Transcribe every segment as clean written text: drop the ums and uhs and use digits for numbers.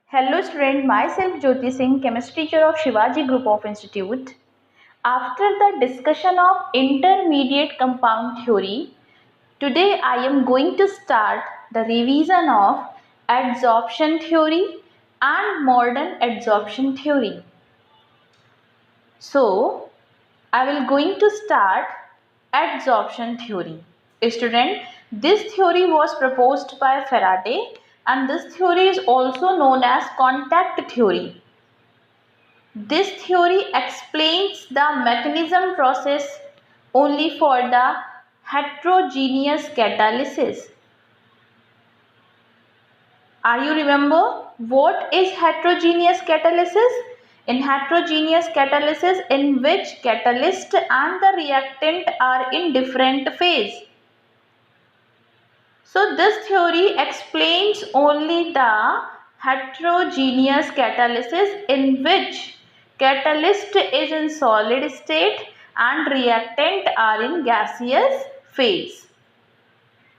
Hello student, myself Jyoti Singh, chemistry teacher of Shivaji Group of Institute. After the discussion of intermediate compound theory, today I am going to start the revision of adsorption theory and modern adsorption theory. So, I will going to start adsorption theory. Student, this theory was proposed by Faraday and this theory is also known as contact theory. This theory explains the mechanism process only for the heterogeneous catalysis. Are you remember what is heterogeneous catalysis? In heterogeneous catalysis, in which catalyst and the reactant are in different phase. So this theory explains only the heterogeneous catalysis in which catalyst is in solid state and reactant are in gaseous phase.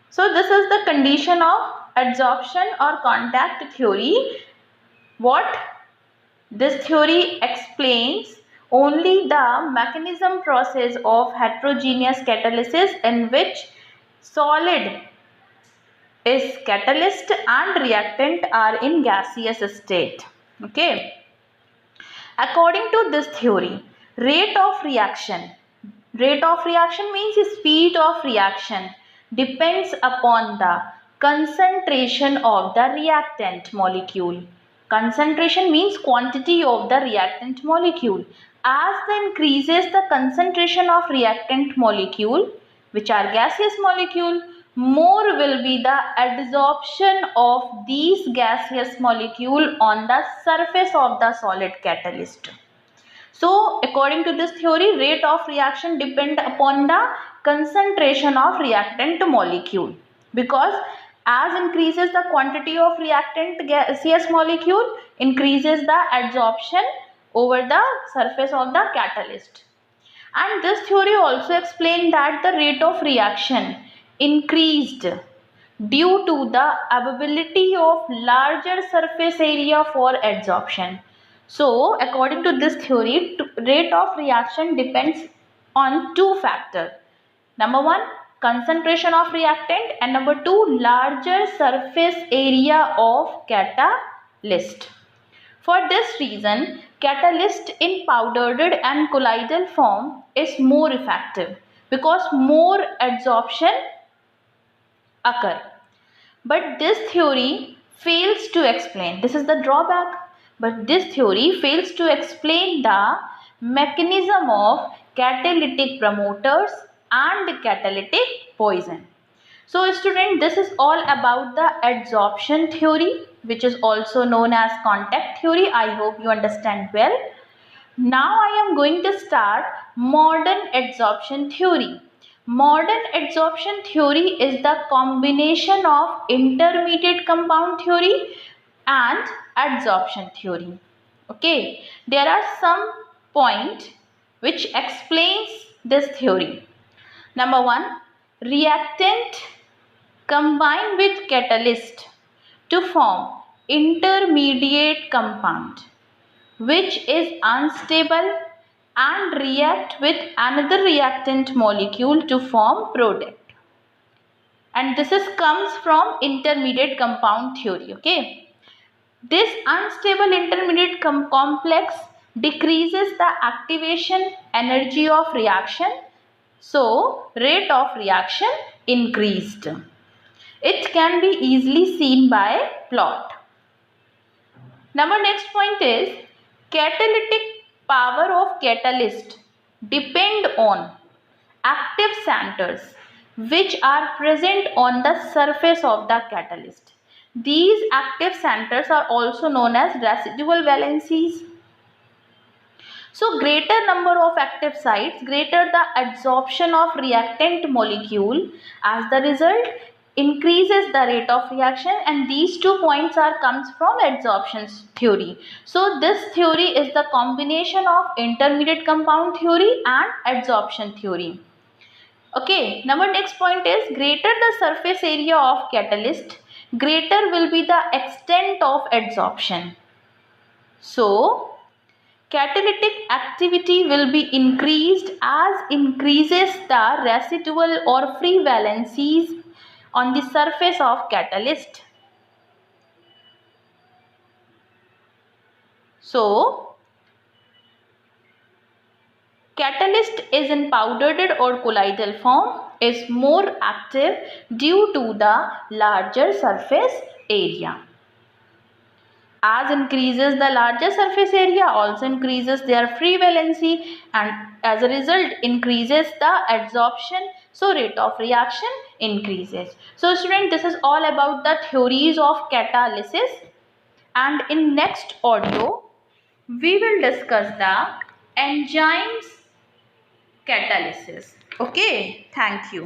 So this is the condition of adsorption or contact theory. What this theory explains only the mechanism process of heterogeneous catalysis in which solid is catalyst and reactant are in gaseous state. Okay. According to this theory, rate of reaction means speed of reaction depends upon the concentration of the reactant molecule. Concentration means quantity of the reactant molecule. As the increases the concentration of reactant molecule, which are gaseous molecule, more will be the adsorption of these gaseous molecule on the surface of the solid catalyst. So, according to this theory, rate of reaction depend upon the concentration of reactant molecule, because as increases the quantity of reactant gaseous molecule, increases the adsorption over the surface of the catalyst. And this theory also explained that the rate of reaction increased due to the availability of larger surface area for adsorption. So, according to this theory, rate of reaction depends on two factors. Number one, concentration of reactant, and number two, larger surface area of catalyst. For this reason, catalyst in powdered and colloidal form is more effective because more adsorption occur. But this theory fails to explain, this is the drawback, but this theory fails to explain the mechanism of catalytic promoters and catalytic poison. So student, this is all about the adsorption theory, which is also known as contact theory. I hope you understand well. Now I am going to start modern adsorption theory. Modern adsorption theory is the combination of intermediate compound theory and adsorption theory. Okay, there are some points which explains this theory. Number one, reactant combine with catalyst to form intermediate compound which is unstable and react with another reactant molecule to form product. And this comes from intermediate compound theory. Okay. This unstable intermediate complex decreases the activation energy of reaction. So, rate of reaction increased. It can be easily seen by plot. Number next point is catalytic power of catalyst depend on active centers which are present on the surface of the catalyst. These active centers are also known as residual valencies. So, greater number of active sites, greater the adsorption of reactant molecule, as the result increases the rate of reaction, and these 2 points are comes from adsorption theory. So, this theory is the combination of intermediate compound theory and adsorption theory. Okay, number next point is greater the surface area of catalyst, greater will be the extent of adsorption. So, catalytic activity will be increased as increases the residual or free valencies on the surface of catalyst. So, catalyst is in powdered or colloidal form is more active due to the larger surface area. As increases the larger surface area, also increases their free valency, and as a result increases the adsorption, so rate of reaction increases. So student, this is all about the theories of catalysis, and in next audio we will discuss the enzymes catalysis. Okay, thank you.